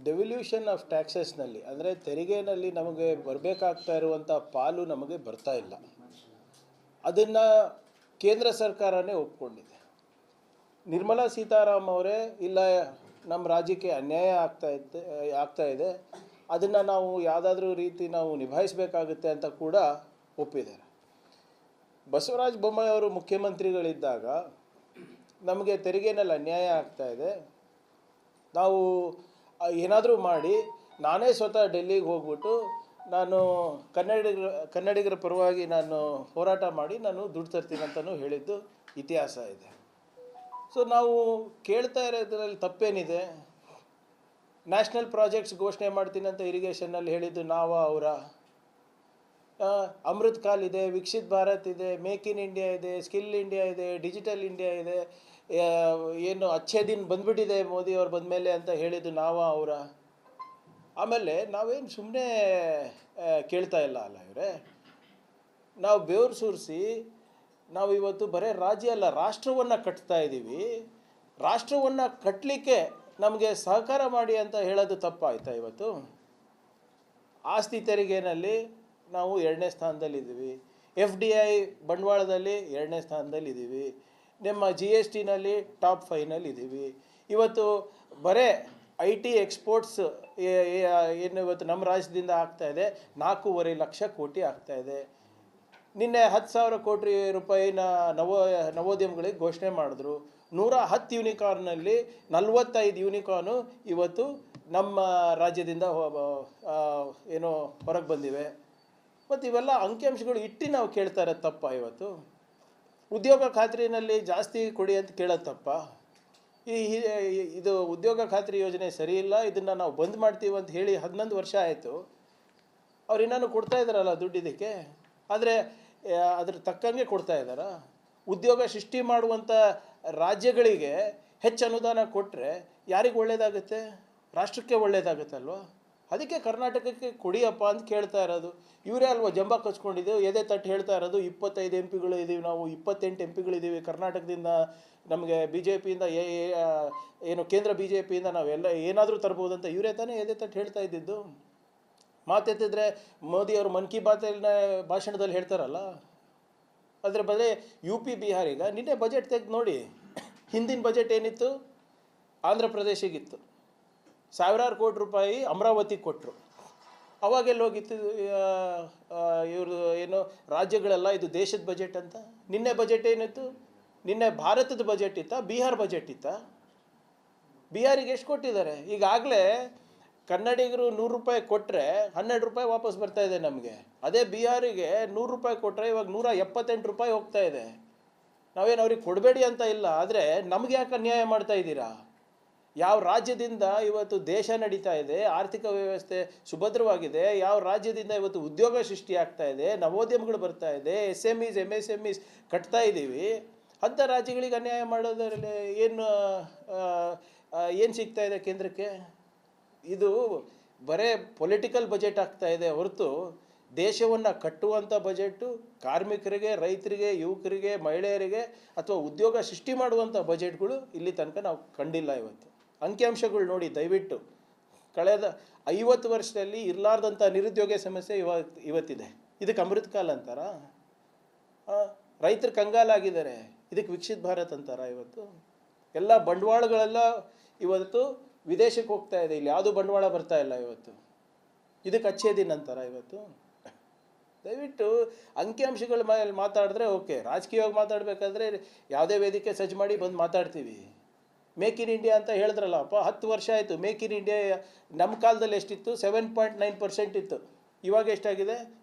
Devolution of ಟ್ಯಾಕ್ಸಸ್ನಲ್ಲಿ ಅಂದರೆ ತೆರಿಗೆನಲ್ಲಿ ನಮಗೆ ಬರಬೇಕಾಗ್ತಾ ಇರುವಂಥ ಪಾಲು ನಮಗೆ ಬರ್ತಾ ಇಲ್ಲ. ಅದನ್ನು ಕೇಂದ್ರ ಸರ್ಕಾರನೇ ಒಪ್ಕೊಂಡಿದೆ. ನಿರ್ಮಲಾ ಸೀತಾರಾಮ್ ಅವರೇ ಇಲ್ಲ ನಮ್ಮ ರಾಜ್ಯಕ್ಕೆ ಅನ್ಯಾಯ ಆಗ್ತಾ ಇದೆ, ಅದನ್ನು ನಾವು ಯಾವುದಾದ್ರೂ ರೀತಿ ನಾವು ನಿಭಾಯಿಸಬೇಕಾಗುತ್ತೆ ಅಂತ ಕೂಡ ಒಪ್ಪಿದ್ದಾರೆ. ಬಸವರಾಜ ಬೊಮ್ಮಾಯಿ ಅವರು ಮುಖ್ಯಮಂತ್ರಿಗಳಿದ್ದಾಗ ನಮಗೆ ತೆರಿಗೆನಲ್ಲಿ ಅನ್ಯಾಯ ಆಗ್ತಾಯಿದೆ, ನಾವು ಏನಾದರೂ ಮಾಡಿ ನಾನೇ ಸ್ವತಃ ಡೆಲ್ಲಿಗೆ ಹೋಗ್ಬಿಟ್ಟು ನಾನು ಕನ್ನಡಿಗರ ಪರವಾಗಿ ನಾನು ಹೋರಾಟ ಮಾಡಿ ನಾನು ದುಡ್ಡು ತರ್ತೀನಿ ಅಂತಲೂ ಹೇಳಿದ್ದು ಇತಿಹಾಸ ಇದೆ. ಸೊ ನಾವು ಕೇಳ್ತಾ ಇರೋದ್ರಲ್ಲಿ ತಪ್ಪೇನಿದೆ? ನ್ಯಾಷನಲ್ ಪ್ರಾಜೆಕ್ಟ್ಸ್ ಘೋಷಣೆ ಮಾಡ್ತೀನಿ ಅಂತ ಇರಿಗೇಷನ್ನಲ್ಲಿ ಹೇಳಿದ್ದು ಅವರ ಅಮೃತ್ ಕಾಲ್ ಇದೆ, ವಿಕಸಿತ್ ಭಾರತ್ ಇದೆ, ಮೇಕ್ ಇನ್ ಇಂಡಿಯಾ ಇದೆ, ಸ್ಕಿಲ್ ಇಂಡಿಯಾ ಇದೆ, ಡಿಜಿಟಲ್ ಇಂಡಿಯಾ ಇದೆ, ಏನು ಅಚ್ಚೇ ದಿನ ಬಂದ್ಬಿಟ್ಟಿದೆ ಮೋದಿಯವ್ರು ಬಂದಮೇಲೆ ಅಂತ ಹೇಳಿದ್ದು ಅವರ. ಆಮೇಲೆ ನಾವೇನು ಸುಮ್ಮನೆ ಕೇಳ್ತಾ ಇಲ್ಲ ಅಲ್ಲ ಇವರೇ, ನಾವು ಬೆವರು ಸುರಿಸಿ ನಾವು ಇವತ್ತು ಬರೀ ರಾಜ್ಯ ಅಲ್ಲ ರಾಷ್ಟ್ರವನ್ನು ಕಟ್ತಾ ಇದ್ದೀವಿ. ರಾಷ್ಟ್ರವನ್ನು ಕಟ್ಟಲಿಕ್ಕೆ ನಮಗೆ ಸಹಕಾರ ಮಾಡಿ ಅಂತ ಹೇಳೋದು ತಪ್ಪಾಯ್ತಾ? ಇವತ್ತು ಆಸ್ತಿ ತೆರಿಗೆನಲ್ಲಿ ನಾವು 2ನೇ ಸ್ಥಾನದಲ್ಲಿದ್ದೀವಿ, FDI ಬಂಡವಾಳದಲ್ಲಿ 2ನೇ ಸ್ಥಾನದಲ್ಲಿದ್ದೀವಿ, ನಮ್ಮ GSTನಲ್ಲಿ ಟಾಪ್ 5ನಲ್ಲಿದ್ದೀವಿ. ಇವತ್ತು ಬರೇ IT ಎಕ್ಸ್ಪೋರ್ಟ್ಸ್ ಏನು ಇವತ್ತು ನಮ್ಮ ರಾಜ್ಯದಿಂದ ಆಗ್ತಾಯಿದೆ 4.5 ಲಕ್ಷ ಕೋಟಿ ಆಗ್ತಾಯಿದೆ. ನಿನ್ನೆ 10,000 ಕೋಟಿ ರೂಪಾಯಿನ ನವೋದ್ಯಮಗಳಿಗೆ ಘೋಷಣೆ ಮಾಡಿದ್ರು. 110 ಯೂನಿಕಾರ್ನಲ್ಲಿ 45 ಯೂನಿಕಾರ್ನು ಇವತ್ತು ನಮ್ಮ ರಾಜ್ಯದಿಂದ ಏನೋ ಹೊರಗೆ ಬಂದಿವೆ. ಮತ್ತು ಇವೆಲ್ಲ ಅಂಕಿಅಂಶಗಳು ಇಟ್ಟು ನಾವು ಕೇಳ್ತಾ ಇರೋದು ತಪ್ಪ? ಇವತ್ತು ಉದ್ಯೋಗ ಖಾತ್ರಿನಲ್ಲಿ ಜಾಸ್ತಿ ಕೊಡಿ ಅಂತ ಕೇಳೋದು ತಪ್ಪ? ಇದು ಉದ್ಯೋಗ ಖಾತ್ರಿ ಯೋಜನೆ ಸರಿ ಇಲ್ಲ, ಇದನ್ನು ನಾವು ಬಂದ್ ಮಾಡ್ತೀವಿ ಅಂತ ಹೇಳಿ 11 ವರ್ಷ ಆಯಿತು. ಅವ್ರು ಇನ್ನೂ ಕೊಡ್ತಾ ಇದ್ದಾರಲ್ಲ ದುಡ್ಡು ಇದಕ್ಕೆ, ಆದರೆ ಅದ್ರ ತಕ್ಕಂಗೆ ಕೊಡ್ತಾ ಇದ್ದಾರಾ? ಉದ್ಯೋಗ ಸೃಷ್ಟಿ ಮಾಡುವಂಥ ರಾಜ್ಯಗಳಿಗೆ ಹೆಚ್ಚು ಅನುದಾನ ಕೊಟ್ಟರೆ ಯಾರಿಗೆ ಒಳ್ಳೆಯದಾಗುತ್ತೆ? ರಾಷ್ಟ್ರಕ್ಕೆ ಒಳ್ಳೆಯದಾಗುತ್ತಲ್ವ? ಅದಕ್ಕೆ ಕರ್ನಾಟಕಕ್ಕೆ ಕೊಡಿಯಪ್ಪ ಅಂತ ಕೇಳ್ತಾ ಇರೋದು. ಇವರೇ ಅಲ್ವ ಜಂಬ ಕಚ್ಕೊಂಡಿದ್ದೇವೆ, ಎದೆ ತಟ್ಟು ಹೇಳ್ತಾ ಇರೋದು 25 MP ಇದ್ದೀವಿ, ನಾವು 28 MP ಕರ್ನಾಟಕದಿಂದ. ನಮಗೆ BJPಯಿಂದ ಏನು ಕೇಂದ್ರ BJPಯಿಂದ ನಾವೆಲ್ಲ ಏನಾದರೂ ತರ್ಬೋದು ಅಂತ ಇವರೇ ತಾನೇ ಎದೆ ತಟ್ಟು ಹೇಳ್ತಾ ಇದ್ದಿದ್ದು. ಮಾತೆತ್ತಿದ್ರೆ ಮೋದಿಯವರು ಮನ್ ಕಿ ಬಾತಲ್ಲಿ ಭಾಷಣದಲ್ಲಿ ಹೇಳ್ತಾರಲ್ಲ, ಅದರ ಬದಲೇ UP ಬಿಹಾರಿಗ ನಿನ್ನೆ ಬಜೆಟ್ ತೆಗೆದು ನೋಡಿ. ಹಿಂದಿನ ಬಜೆಟ್ ಏನಿತ್ತು? ಆಂಧ್ರ ಪ್ರದೇಶಗಿತ್ತು, ಸಾವಿರಾರು ಕೋಟಿ ರೂಪಾಯಿ ಅಮರಾವತಿಗೆ ಕೊಟ್ಟರು. ಅವಾಗೆಲ್ಲ ಹೋಗಿತ್ತು ಇವ್ರದ್ದು ಏನು ರಾಜ್ಯಗಳೆಲ್ಲ ಇದು ದೇಶದ ಬಜೆಟ್ ಅಂತ. ನಿನ್ನೆ ಬಜೆಟ್ ಏನಿತ್ತು? ನಿನ್ನೆ ಭಾರತದ ಬಜೆಟ್ ಇತ್ತಾ ಬಿಹಾರ್ ಬಜೆಟ್ ಇತ್ತಾ? ಬಿಹಾರಿಗೆ ಎಷ್ಟು ಕೊಟ್ಟಿದ್ದಾರೆ? ಈಗಾಗಲೇ ಕನ್ನಡಿಗರು 100 ರೂಪಾಯಿ ಕೊಟ್ಟರೆ 12 ರೂಪಾಯಿ ವಾಪಸ್ ಬರ್ತಾ ಇದೆ ನಮಗೆ. ಅದೇ ಬಿಹಾರಿಗೆ 100 ರೂಪಾಯಿ ಕೊಟ್ಟರೆ ಇವಾಗ 178 ರೂಪಾಯಿ ಹೋಗ್ತಾ ಇದೆ. ನಾವೇನು ಅವ್ರಿಗೆ ಕೊಡಬೇಡಿ ಅಂತ ಇಲ್ಲ, ಆದರೆ ನಮಗೆ ಯಾಕೆ ಅನ್ಯಾಯ ಮಾಡ್ತಾ ಇದ್ದೀರಾ? ಯಾವ ರಾಜ್ಯದಿಂದ ಇವತ್ತು ದೇಶ ನಡೀತಾ ಇದೆ, ಆರ್ಥಿಕ ವ್ಯವಸ್ಥೆ ಸುಭದ್ರವಾಗಿದೆ, ಯಾವ ರಾಜ್ಯದಿಂದ ಇವತ್ತು ಉದ್ಯೋಗ ಸೃಷ್ಟಿ ಆಗ್ತಾ ಇದೆ, ನವೋದ್ಯಮಗಳು ಬರ್ತಾ ಇದೆ, SMEs MSMEs ಕಟ್ತಾ ಇದ್ದೀವಿ, ಅಂಥ ರಾಜ್ಯಗಳಿಗೆ ಅನ್ಯಾಯ ಮಾಡೋದ್ರಲ್ಲಿ ಏನು ಸಿಗ್ತಾ ಇದೆ ಕೇಂದ್ರಕ್ಕೆ? ಇದು ಬರೇ ಪೊಲಿಟಿಕಲ್ ಬಜೆಟ್ ಆಗ್ತಾ ಇದೆ ಹೊರತು ದೇಶವನ್ನು ಕಟ್ಟುವಂಥ ಬಜೆಟ್ಟು, ಕಾರ್ಮಿಕರಿಗೆ, ರೈತರಿಗೆ, ಯುವಕರಿಗೆ, ಮಹಿಳೆಯರಿಗೆ ಅಥವಾ ಉದ್ಯೋಗ ಸೃಷ್ಟಿ ಮಾಡುವಂಥ ಬಜೆಟ್ಗಳು ಇಲ್ಲಿ ತನಕ ನಾವು ಕಂಡಿಲ್ಲ. ಇವತ್ತು ಅಂಕಿಅಂಶಗಳು ನೋಡಿ ದಯವಿಟ್ಟು. ಕಳೆದ 50 ವರ್ಷದಲ್ಲಿ ಇರಲಾರ್ದಂಥ ನಿರುದ್ಯೋಗ ಸಮಸ್ಯೆ ಇವತ್ತಿದೆ. ಇದಕ್ಕೆ ಅಮೃತ್ ಕಾಲ್ ಅಂತಾರ? ರೈತರು ಕಂಗಾಲಾಗಿದ್ದಾರೆ, ಇದಕ್ಕೆ ವಿಕಸಿತ್ ಭಾರತ್ ಅಂತಾರ? ಇವತ್ತು ಎಲ್ಲ ಬಂಡವಾಳಗಳೆಲ್ಲ ಇವತ್ತು ವಿದೇಶಕ್ಕೆ ಹೋಗ್ತಾ ಇದೆ, ಇಲ್ಲಿ ಯಾವುದೂ ಬಂಡವಾಳ ಬರ್ತಾ ಇಲ್ಲ. ಇವತ್ತು ಇದಕ್ಕೆ ಅಚ್ಚೇ ದಿನ ಅಂತಾರ? ಇವತ್ತು ದಯವಿಟ್ಟು ಅಂಕಿಅಂಶಗಳ ಮೇಲೆ ಮಾತಾಡಿದ್ರೆ ಓಕೆ, ರಾಜಕೀಯವಾಗಿ ಮಾತಾಡಬೇಕಾದ್ರೆ ಯಾವುದೇ ವೇದಿಕೆ ಸಜ್ಜು ಮಾಡಿ ಬಂದು ಮಾತಾಡ್ತೀವಿ. ಮೇಕ್ ಇನ್ ಇಂಡಿಯಾ ಅಂತ ಹೇಳಿದ್ರಲ್ಲಪ್ಪ, 10 ವರ್ಷ ಆಯಿತು. ಮೇಕ್ ಇನ್ ಇಂಡಿಯಾ ನಮ್ಮ ಕಾಲದಲ್ಲಿ ಎಷ್ಟಿತ್ತು? 7.9% ಇತ್ತು. ಇವಾಗ ಎಷ್ಟಾಗಿದೆ?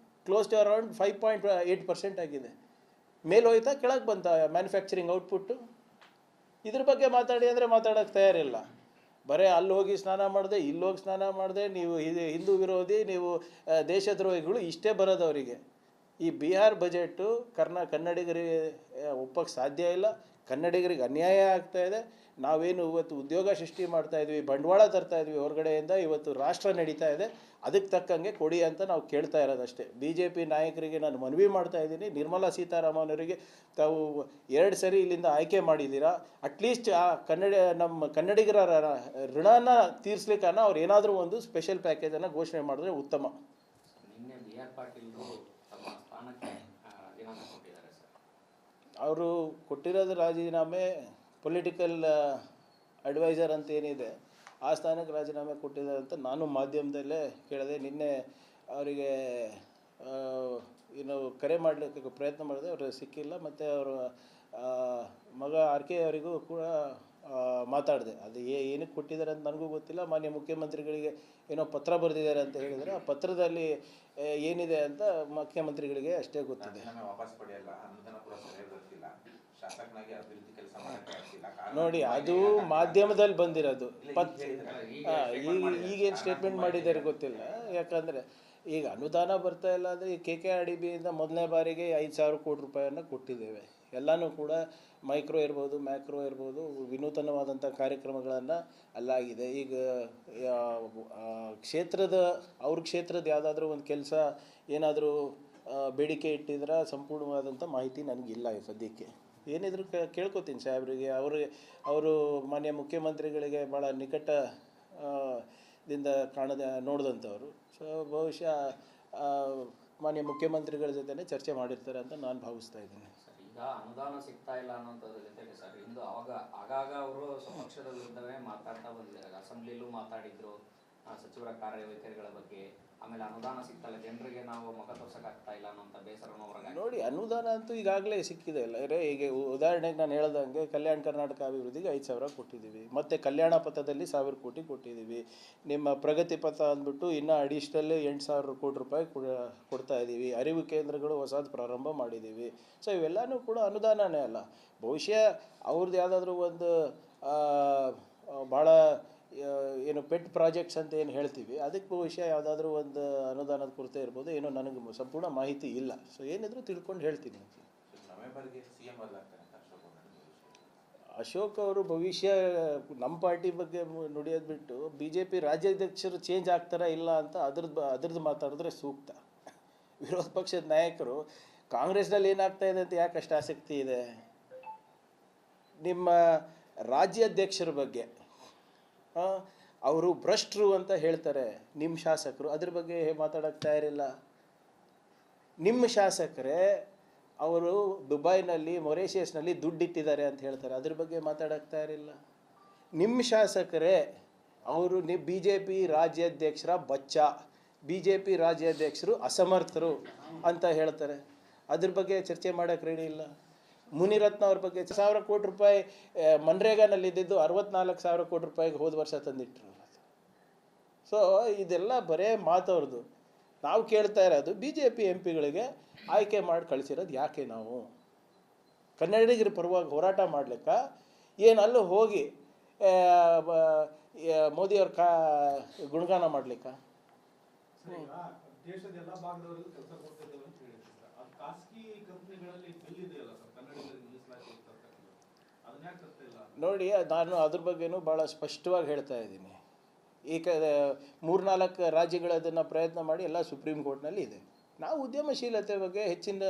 ಕ್ಲೋಸ್ ಟು ಅರೌಂಡ್ 5.8% ಆಗಿದೆ. ಮೇಲೆ ಹೋಯ್ತಾ ಕೆಳಗೆ ಬಂತ ಮ್ಯಾನುಫ್ಯಾಕ್ಚರಿಂಗ್ ಔಟ್ಪುಟ್ಟು? ಇದ್ರ ಬಗ್ಗೆ ಮಾತಾಡಿ ಅಂದರೆ ಮಾತಾಡೋಕ್ಕೆ ತಯಾರಿಲ್ಲ. ಬರೀ ಅಲ್ಲಿ ಹೋಗಿ ಸ್ನಾನ ಮಾಡಿದೆ, ಇಲ್ಲೋಗಿ ಸ್ನಾನ ಮಾಡಿದೆ, ನೀವು ಹಿಂದೂ ವಿರೋಧಿ, ನೀವು ದೇಶದ್ರೋಹಿಗಳು, ಇಷ್ಟೇ ಬರೋದು ಅವರಿಗೆ. ಈ ಬಿಹಾರ್ ಬಜೆಟು ಕನ್ನಡಿಗರಿಗೆ ಒಪ್ಪಕ್ಕೆ ಸಾಧ್ಯ ಇಲ್ಲ. ಕನ್ನಡಿಗರಿಗೆ ಅನ್ಯಾಯ ಆಗ್ತಾ ಇದೆ. ನಾವೇನು ಇವತ್ತು ಉದ್ಯೋಗ ಸೃಷ್ಟಿ ಮಾಡ್ತಾ ಇದ್ವಿ, ಬಂಡವಾಳ ತರ್ತಾ ಇದ್ವಿ ಹೊರಗಡೆಯಿಂದ, ಇವತ್ತು ರಾಷ್ಟ್ರ ನಡೀತಾ ಇದೆ. ಅದಕ್ಕೆ ತಕ್ಕಂಗೆ ಕೊಡಿ ಅಂತ ನಾವು ಕೇಳ್ತಾ ಇರೋದಷ್ಟೇ. ಬಿ ಜೆ ಪಿ ನಾಯಕರಿಗೆ ನಾನು ಮನವಿ ಮಾಡ್ತಾ ಇದ್ದೀನಿ, ನಿರ್ಮಲಾ ಸೀತಾರಾಮನ್ ಅವರಿಗೆ ತಾವು 2 ಸರಿ ಇಲ್ಲಿಂದ ಆಯ್ಕೆ ಮಾಡಿದ್ದೀರಾ, ಅಟ್ಲೀಸ್ಟ್ ಆ ನಮ್ಮ ಕನ್ನಡಿಗರ ಋಣನ ತೀರಿಸ್ಲಿಕ್ಕನ್ನ ಅವ್ರು ಏನಾದರೂ ಒಂದು ಸ್ಪೆಷಲ್ ಪ್ಯಾಕೇಜನ್ನು ಘೋಷಣೆ ಮಾಡಿದ್ರೆ ಉತ್ತಮ. ಅವರು ಕೊಟ್ಟಿರೋದು ರಾಜೀನಾಮೆ ಪೊಲಿಟಿಕಲ್ ಅಡ್ವೈಸರ್ ಅಂತ ಏನಿದೆ ಆ ಸ್ಥಾನಕ್ಕೆ ರಾಜೀನಾಮೆ ಕೊಟ್ಟಿದ್ದಾರೆ ಅಂತ ನಾನು ಮಾಧ್ಯಮದಲ್ಲೇ ಕೇಳಿದೆ. ನಿನ್ನೆ ಅವರಿಗೆ ಏನು ಕರೆ ಮಾಡಲಿಕ್ಕೆ ಪ್ರಯತ್ನ ಮಾಡಿದೆ, ಅವರು ಸಿಕ್ಕಿಲ್ಲ. ಮತ್ತು ಅವರ ಮಗ ಆರ್ ಕೆ ಅವರಿಗೂ ಕೂಡ ಮಾತಾಡಿದೆ. ಅದು ಏನಕ್ಕೆ ಕೊಟ್ಟಿದ್ದಾರೆ ಅಂತ ನನಗೂ ಗೊತ್ತಿಲ್ಲ. ಮಾನ್ಯ ಮುಖ್ಯಮಂತ್ರಿಗಳಿಗೆ ಏನೋ ಪತ್ರ ಬರೆದಿದ್ದಾರೆ ಅಂತ ಹೇಳಿದರೆ, ಆ ಪತ್ರದಲ್ಲಿ ಏನಿದೆ ಅಂತ ಮುಖ್ಯಮಂತ್ರಿಗಳಿಗೆ ಅಷ್ಟೇ ಗೊತ್ತಿದೆ. ನೋಡಿ, ಅದು ಮಾಧ್ಯಮದಲ್ಲಿ ಬಂದಿರೋದು. ಈಗೇನು ಸ್ಟೇಟ್ಮೆಂಟ್ ಮಾಡಿದ್ದಾರೆ ಗೊತ್ತಿಲ್ಲ. ಯಾಕಂದರೆ ಈಗ ಅನುದಾನ ಬರ್ತಾ ಇಲ್ಲ ಅಂದರೆ ಈ KKRDBಯಿಂದ ಮೊದಲನೇ ಬಾರಿಗೆ 5,000 ಕೋಟಿ ರೂಪಾಯಿಯನ್ನು ಕೊಟ್ಟಿದ್ದೇವೆ. ಎಲ್ಲನೂ ಕೂಡ ಮೈಕ್ರೋ ಇರ್ಬೋದು, ಮ್ಯಾಕ್ರೋ ಇರ್ಬೋದು, ವಿನೂತನವಾದಂಥ ಕಾರ್ಯಕ್ರಮಗಳನ್ನು ಅಲ್ಲಾಗಿದೆ. ಈಗ ಅವ್ರ ಕ್ಷೇತ್ರದ ಯಾವುದಾದ್ರೂ ಒಂದು ಕೆಲಸ ಏನಾದರೂ ಬೇಡಿಕೆ ಇಟ್ಟಿದ್ರೆ ಸಂಪೂರ್ಣವಾದಂಥ ಮಾಹಿತಿ ನನಗಿಲ್ಲ ಈ ಸದ್ಯಕ್ಕೆ. ಏನಿದ್ರು ಕೇಳ್ಕೊತೀನಿ ಸಾಹೇಬ್ರಿಗೆ. ಅವರು ಮಾನ್ಯ ಮುಖ್ಯಮಂತ್ರಿಗಳಿಗೆ ಭಾಳ ನಿಕಟದಿಂದ ನೋಡಿದಂಥವ್ರು. ಸೊ ಬಹುಶಃ ಮಾನ್ಯ ಮುಖ್ಯಮಂತ್ರಿಗಳ ಜೊತೆ ಚರ್ಚೆ ಮಾಡಿರ್ತಾರೆ ಅಂತ ನಾನು ಭಾವಿಸ್ತಾ ಇದ್ದೀನಿ. ಈಗ ಅನುದಾನ ಸಿಗ್ತಾ ಇಲ್ಲ ಅನ್ನೋದ್ರ ಜೊತೆಗೆ ಸರ್, ಇಂದು ಆಗಾಗ ಅವರು ಸ್ವಪಕ್ಷದ ವಿರುದ್ಧವೇ ಮಾತಾಡ್ತಾ ಬಂದಿದ್ದಾರೆ. ಅಸೆಂಬ್ಲಿಲೂ ಮಾತಾಡಿದ್ರು ಸಚಿವರ ಕಾರ್ಯವೈಖರಿಗಳ ಬಗ್ಗೆ. ಆಮೇಲೆ ಅನುದಾನ ಸಿಗ್ತಲ್ಲ, ಜನರಿಗೆ ನಾವು ಮುಖ ತೋರ್ಸಕ್ಕಾಗ್ತಾ ಇಲ್ಲ ಅನ್ನೋಂಥ ಬೇಸರನೂ ಹೊರಗೆ. ನೋಡಿ, ಅನುದಾನ ಅಂತೂ ಈಗಾಗಲೇ ಸಿಕ್ಕಿದೆ ಅಲ್ಲ. ಈಗ ಉದಾಹರಣೆಗೆ ನಾನು ಹೇಳ್ದಂಗೆ ಕಲ್ಯಾಣ ಕರ್ನಾಟಕ ಅಭಿವೃದ್ಧಿಗೆ 5,000 ಕೊಟ್ಟಿದ್ದೀವಿ. ಮತ್ತು ಕಲ್ಯಾಣ ಪಥದಲ್ಲಿ 1,000 ಕೋಟಿ ಕೊಟ್ಟಿದ್ದೀವಿ. ನಿಮ್ಮ ಪ್ರಗತಿ ಪಥ ಅಂದ್ಬಿಟ್ಟು ಇನ್ನೂ ಅಡಿಷ್ನಲ್ 8,000 ಕೋಟಿ ರೂಪಾಯಿ ಕೊಡ್ತಾ ಇದ್ದೀವಿ. ಅರಿವು ಕೇಂದ್ರಗಳು ಹೊಸದು ಪ್ರಾರಂಭ ಮಾಡಿದ್ದೀವಿ. ಸೊ ಇವೆಲ್ಲನೂ ಕೂಡ ಅನುದಾನನೇ ಅಲ್ಲ. ಬಹುಶಃ ಅವ್ರದ್ದು ಯಾವುದಾದ್ರೂ ಒಂದು ಭಾಳ ಏನು ಪೆಟ್ ಪ್ರಾಜೆಕ್ಟ್ಸ್ ಅಂತ ಏನು ಹೇಳ್ತೀವಿ, ಅದಕ್ಕೆ ಬಹುಶಃ ಯಾವುದಾದ್ರೂ ಒಂದು ಅನುದಾನದ ಕೊರತೆ ಇರ್ಬೋದು. ಏನೋ ನನಗೆ ಸಂಪೂರ್ಣ ಮಾಹಿತಿ ಇಲ್ಲ. ಸೊ ಏನಿದ್ರು ತಿಳ್ಕೊಂಡು ಹೇಳ್ತೀನಿ. ಅಶೋಕ್ ಅವರು ಭವಿಷ್ಯ ನಮ್ಮ ಪಾರ್ಟಿ ಬಗ್ಗೆ ನುಡಿಯೋದು ಬಿಟ್ಟು BJP ರಾಜ್ಯಾಧ್ಯಕ್ಷರು ಚೇಂಜ್ ಆಗ್ತಾರಾ ಇಲ್ಲ ಅಂತ ಅದ್ರದ್ದು ಮಾತಾಡಿದ್ರೆ ಸೂಕ್ತ. ವಿರೋಧ ಪಕ್ಷದ ನಾಯಕರು ಕಾಂಗ್ರೆಸ್ನಲ್ಲಿ ಏನಾಗ್ತಾ ಇದೆ ಅಂತ ಯಾಕೆ ಅಷ್ಟು ಆಸಕ್ತಿ ಇದೆ? ನಿಮ್ಮ ರಾಜ್ಯಾಧ್ಯಕ್ಷರ ಬಗ್ಗೆ ಅವರು ಭ್ರಷ್ಟರು ಅಂತ ಹೇಳ್ತಾರೆ ನಿಮ್ಮ ಶಾಸಕರು, ಅದ್ರ ಬಗ್ಗೆ ಮಾತಾಡೋಕ್ಕೆ ತಯಾರಿಲ್ಲ. ನಿಮ್ಮ ಶಾಸಕರೇ ಅವರು ದುಬೈನಲ್ಲಿ ಮೊರೇಷಿಯಸ್ನಲ್ಲಿ ದುಡ್ಡಿಟ್ಟಿದ್ದಾರೆ ಅಂತ ಹೇಳ್ತಾರೆ, ಅದ್ರ ಬಗ್ಗೆ ಮಾತಾಡೋಕ್ಕೆ ತಯಾರಿಲ್ಲ. ನಿಮ್ಮ ಶಾಸಕರೇ ಅವರು BJP ರಾಜ್ಯಾಧ್ಯಕ್ಷರ ಬಚ್ಚ, BJP ರಾಜ್ಯಾಧ್ಯಕ್ಷರು ಅಸಮರ್ಥರು ಅಂತ ಹೇಳ್ತಾರೆ, ಅದ್ರ ಬಗ್ಗೆ ಚರ್ಚೆ ಮಾಡೋಕ್ಕೆ ರೆಡಿ ಇಲ್ಲ. ಮುನಿರತ್ನ ಅವ್ರ ಬಗ್ಗೆ 1,000 ಕೋಟಿ ರೂಪಾಯಿ ಮನ್ರೇಗಾನಲ್ಲಿ ಇದ್ದಿದ್ದು 64,000 ಕೋಟಿ ರೂಪಾಯಿಗೆ ಹೋದ ವರ್ಷ ತಂದಿಟ್ಟರು. ಸೊ ಇದೆಲ್ಲ ಬರೇ ಮಾತವ್ರದ್ದು. ನಾವು ಕೇಳ್ತಾ ಇರೋದು BJP MP-ಗಳಿಗೆ ಆಯ್ಕೆ ಮಾಡಿ ಕಳಿಸಿರೋದು ಯಾಕೆ? ನಾವು ಕನ್ನಡಿಗರ ಪರವಾಗಿ ಹೋರಾಟ ಮಾಡ್ಲಿಕ್ಕ ಏನಲ್ಲೂ ಹೋಗಿ ಮೋದಿಯವ್ರ ಗುಣಗಾನ ಮಾಡ್ಲಿಕ್ಕ? ದೇಶದ ಎಲ್ಲ ಭಾಗದವರೆಗೂ ಕೆಲಸ ಕೊಡ್ತಿದ್ದೇವೆ ಅಂತ ಹೇಳಿದ್ರು. ಅದು ಖಾಸಗಿ ಕಂಪನಿಗಳಲ್ಲಿ ಬಿಲ್ ಇದೆಯಲ್ಲ ಸರ್, ಕನ್ನಡಿಗರಿಗೆ ಮೀಸಲಾತಿ ಇರ್ತಕ್ಕಂಥದ್ದು, ಅದನ್ನ ಯಾಕೆ ತರ್ತಿಲ್ಲ? ನೋಡಿ, ನಾನು ಅದ್ರ ಬಗ್ಗೆನೂ ಭಾಳ ಸ್ಪಷ್ಟವಾಗಿ ಹೇಳ್ತಾ ಇದ್ದೀನಿ. ಈಗ 3-4 ರಾಜ್ಯಗಳು ಅದನ್ನು ಪ್ರಯತ್ನ ಮಾಡಿ ಎಲ್ಲ ಸುಪ್ರೀಂ ಕೋರ್ಟ್ನಲ್ಲಿ ಇದೆ. ನಾವು ಉದ್ಯಮಶೀಲತೆ ಬಗ್ಗೆ ಹೆಚ್ಚಿನ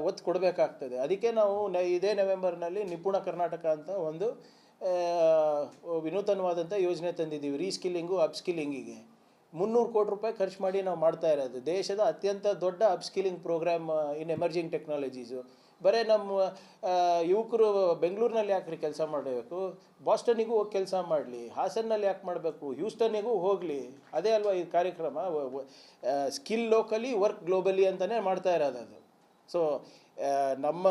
ಒತ್ತು ಕೊಡಬೇಕಾಗ್ತದೆ. ಅದಕ್ಕೆ ನಾವು ಇದೇ ನವೆಂಬರ್ನಲ್ಲಿ ನಿಪುಣ ಕರ್ನಾಟಕ ಅಂತ ಒಂದು ವಿನೂತನವಾದಂಥ ಯೋಜನೆ ತಂದಿದ್ದೀವಿ. ರೀಸ್ಕಿಲ್ಲಿಂಗು ಅಪ್ಸ್ಕಿಲ್ಲಿಂಗಿಗೆ 300 ಕೋಟಿ ರೂಪಾಯಿ ಖರ್ಚು ಮಾಡಿ ನಾವು ಮಾಡ್ತಾ ಇರೋದು. ದೇಶದ ಅತ್ಯಂತ ದೊಡ್ಡ ಅಪ್ಸ್ಕಿಲ್ಲಿಂಗ್ ಪ್ರೋಗ್ರಾಮ್ ಇನ್ ಎಮರ್ಜಿಂಗ್ ಟೆಕ್ನಾಲಜೀಸು. ಬರೀ ನಮ್ಮ ಯುವಕರು ಬೆಂಗಳೂರಿನಲ್ಲಿ ಯಾಕ್ರಿ ಕೆಲಸ ಮಾಡಬೇಕು? ಬಾಸ್ಟನ್ನಿಗೂ ಹೋಗಿ ಕೆಲಸ ಮಾಡಲಿ. ಹಾಸನ್ನಲ್ಲಿ ಯಾಕೆ ಮಾಡಬೇಕು? ಹ್ಯೂಸ್ಟನ್ನಿಗೂ ಹೋಗಲಿ. ಅದೇ ಅಲ್ವಾ ಈ ಕಾರ್ಯಕ್ರಮ. ಸ್ಕಿಲ್ ಲೋಕಲಿ ವರ್ಕ್ ಗ್ಲೋಬಲಿ ಅಂತಲೇ ಮಾಡ್ತಾ ಇರೋದು ಅದು. ಸೊ ನಮ್ಮ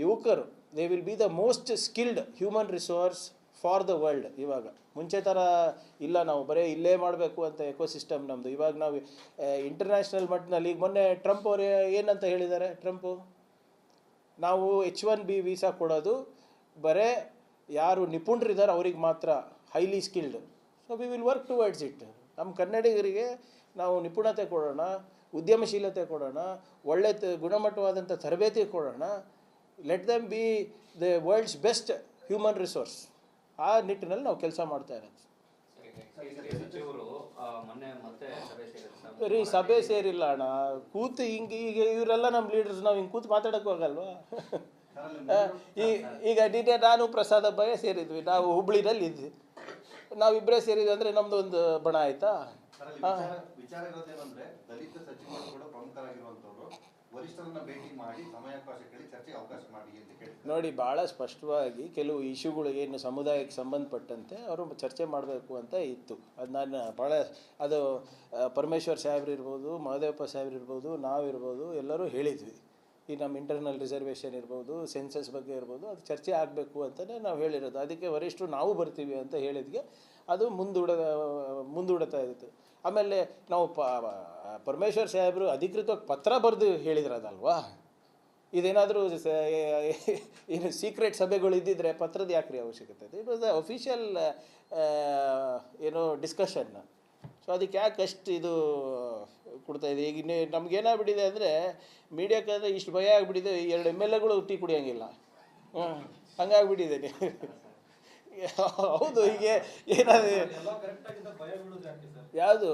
ಯುವಕರು they will be the most skilled human resource for the world. ಇವಾಗ ಮುಂಚೆ ಥರ ಇಲ್ಲ, ನಾವು ಬರೀ ಇಲ್ಲೇ ಮಾಡಬೇಕು ಅಂತ ಎಕೋಸಿಸ್ಟಮ್ ನಮ್ಮದು. ಇವಾಗ ನಾವು ಇಂಟರ್ನ್ಯಾಷನಲ್ ಮಟ್ಟದಲ್ಲಿ, ಈಗ ಮೊನ್ನೆ ಟ್ರಂಪ್ ಅವರು ಏನಂತ ಹೇಳಿದ್ದಾರೆ? ಟ್ರಂಪು ನಾವು H1B ವೀಸಾ ಕೊಡೋದು ಬರೀ ಯಾರು ನಿಪುಣರಿದ್ದಾರೆ ಅವ್ರಿಗೆ ಮಾತ್ರ, highly skilled. So we will work towards it. ನಮ್ಮ ಕನ್ನಡಿಗರಿಗೆ ನಾವು ನಿಪುಣತೆ ಕೊಡೋಣ, ಉದ್ಯಮಶೀಲತೆ ಕೊಡೋಣ, ಒಳ್ಳೆ ಗುಣಮಟ್ಟವಾದಂಥ ತರಬೇತಿ ಕೊಡೋಣ. Let them be the world's best human resource. ಆ ನಿಟ್ಟಿನಲ್ಲಿ ನಾವು ಕೆಲಸ ಮಾಡ್ತಾ ಇರೋದು. ಸಚಿವರು ಮೊನ್ನೆ ಮತ್ತೆ ಸಭೆ ಸೇರಿದ್ರು. ಬರೀ ಸಭೆ ಸೇರಿಲ್ಲ ಅಣ್ಣ, ಕೂತು ಹಿಂಗೆ ಈಗ ಇವರೆಲ್ಲ ನಮ್ಮ ಲೀಡರ್ಸ್ ನಾವು ಹಿಂಗೆ ಕೂತು ಮಾತಾಡೋಕೆ ಹೋಗಲ್ವಾ? ಈಗ ನಿನ್ನೆ ನಾನು ಪ್ರಸಾದ್ ಅಬ್ಬಯ್ಯ ಸೇರಿದ್ವಿ, ನಾವು ಹುಬ್ಳಿನಲ್ಲಿ ಇದ್ವಿ, ನಾವಿಬ್ಬರೇ ಸೇರಿದ್ವಿ ಅಂದರೆ ನಮ್ದು ಒಂದು ಬಣ ಆಯ್ತಾ? ವಿಚಾರ ಇರೋದೇನಂದ್ರೆ ದಲಿತ ಸಚಿವರು ಕೂಡ ಪ್ರಮುಖರಾಗಿರುವಂತವರು ವರಿಷ್ಠರನ್ನ ಭೇಟಿ ಮಾಡಿ ಸಮಯಾವಕಾಶ ಕೇಳಿ ಚರ್ಚೆಗೆ ಅವಕಾಶ ಮಾಡಿ ಅಂತ ಕೇಳಿ. ನೋಡಿ, ಭಾಳ ಸ್ಪಷ್ಟವಾಗಿ ಕೆಲವು ಇಶ್ಯೂಗಳು ಏನು ಸಮುದಾಯಕ್ಕೆ ಸಂಬಂಧಪಟ್ಟಂತೆ ಅವರು ಚರ್ಚೆ ಮಾಡಬೇಕು ಅಂತ ಇತ್ತು. ಅದು ನಾನು ಭಾಳ ಅದು ಪರಮೇಶ್ವರ್ ಸಾಹೇಬ್ರು ಇರ್ಬೋದು, ಮಹದೇವಪ್ಪ ಸಾಹೇಬ್ರು ಇರ್ಬೋದು, ನಾವಿರ್ಬೋದು, ಎಲ್ಲರೂ ಹೇಳಿದ್ವಿ. ಈ ನಮ್ಮ ಇಂಟರ್ನಲ್ ರಿಸರ್ವೇಷನ್ ಇರ್ಬೋದು, ಸೆನ್ಸಸ್ ಬಗ್ಗೆ ಇರ್ಬೋದು, ಅದು ಚರ್ಚೆ ಆಗಬೇಕು ಅಂತಲೇ ನಾವು ಹೇಳಿರೋದು. ಅದಕ್ಕೆ ವರಿಷ್ಠರು ನಾವು ಬರ್ತೀವಿ ಅಂತ ಹೇಳಿದ್ಗೆ ಅದು ಮುಂದೂಡ್ತಾ ಇತ್ತು. ಆಮೇಲೆ ನಾವು ಪರಮೇಶ್ವರ್ ಸಾಹೇಬರು ಅಧಿಕೃತವಾಗಿ ಪತ್ರ ಬರೆದು ಹೇಳಿದ್ರದಲ್ವಾ? ಇದೇನಾದರೂ ಏನು ಸೀಕ್ರೆಟ್ ಸಭೆಗಳು ಇದ್ದಿದ್ರೆ ಪತ್ರದ ಯಾಕ್ರಿ ಅವಶ್ಯಕತೆ ಇದೆ? ಇಟ್ ವಾಸ್ ಅ ಅಫಿಷಿಯಲ್ ಏನೋ ಡಿಸ್ಕಷನ್. ಸೊ ಅದಕ್ಕೆ ಯಾಕೆ ಅಷ್ಟು ಇದು ಕೊಡ್ತಾಯಿದೆ? ಈಗ ನಮಗೇನಾಗ್ಬಿಟ್ಟಿದೆ ಅಂದರೆ ಮೀಡಿಯಾಕ್ಕಾದರೆ ಇಷ್ಟು ಭಯ ಆಗಿಬಿಟ್ಟಿದೆ, 2 MLAಗಳು ಟೀ ಕುಡಿಯೋಂಗಿಲ್ಲ. ಹಂಗಾಗ್ಬಿಟ್ಟಿದೆ. ಹೌದು, ಹೀಗೆ ಏನಾದ್ರು ಯಾವುದು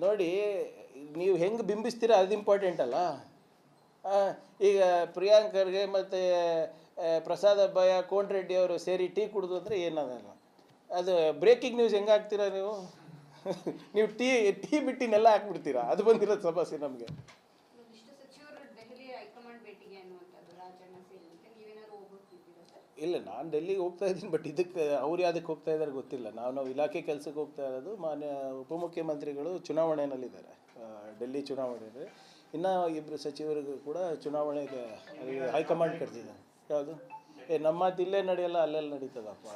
ನೋಡಿ, ನೀವು ಹೆಂಗೆ ಬಿಂಬಿಸ್ತೀರ ಅದು ಇಂಪಾರ್ಟೆಂಟ್ ಅಲ್ಲ. ಈಗ ಪ್ರಿಯಾಂಕರ್ಗೆ ಮತ್ತು ಪ್ರಸಾದ್ ಅಬ್ಬಯ್ಯ, ಕೋನ್ ರೆಡ್ಡಿ ಅವರು ಸೇರಿ ಟೀ ಕುಡಿದು ಅಂದರೆ ಏನದಲ್ಲ, ಅದು ಬ್ರೇಕಿಂಗ್ ನ್ಯೂಸ್ ಹೆಂಗೆ ಹಾಕ್ತೀರಾ ನೀವು? ನೀವು ಟೀ ಬಿಟ್ಟಿನೆಲ್ಲ ಹಾಕ್ಬಿಡ್ತೀರಾ, ಅದು ಬಂದಿರೋದು ಸಮಸ್ಯೆ ನಮಗೆ. ಇಲ್ಲ, ನಾನು ಡೆಲ್ಲಿಗೆ ಹೋಗ್ತಾ ಇದ್ದೀನಿ, ಬಟ್ ಇದಕ್ಕೆ ಅವ್ರು ಯಾವುದಕ್ಕೆ ಹೋಗ್ತಾ ಇದ್ದಾರೆ ಗೊತ್ತಿಲ್ಲ. ನಾವು ಇಲಾಖೆ ಕೆಲಸಕ್ಕೆ ಹೋಗ್ತಾ ಇರೋದು. ಮಾನ್ಯ ಉಪಮುಖ್ಯಮಂತ್ರಿಗಳು ಚುನಾವಣೆಯಲ್ಲಿದ್ದಾರೆ, ಡೆಲ್ಲಿ ಚುನಾವಣೆಯಲ್ಲಿ. ಇನ್ನು 2 ಸಚಿವರಿಗೂ ಕೂಡ ಚುನಾವಣೆಗೆ ಹೈಕಮಾಂಡ್ ಕರೆದಿದೆ. ಯಾವುದು ನಮ್ಮ ಮಾತು ಇಲ್ಲೇ ನಡೆಯಲ್ಲ, ಅಲ್ಲೆಲ್ಲ ನಡೀತದಪ್ಪ.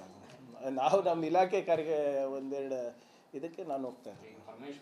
ನಾವು ನಮ್ಮ ಇಲಾಖೆ ಕಾರ್ಯ ಒಂದೆರಡು ಇದಕ್ಕೆ ನಾನು ಹೋಗ್ತಾ ಇದ್ದೀನಿ.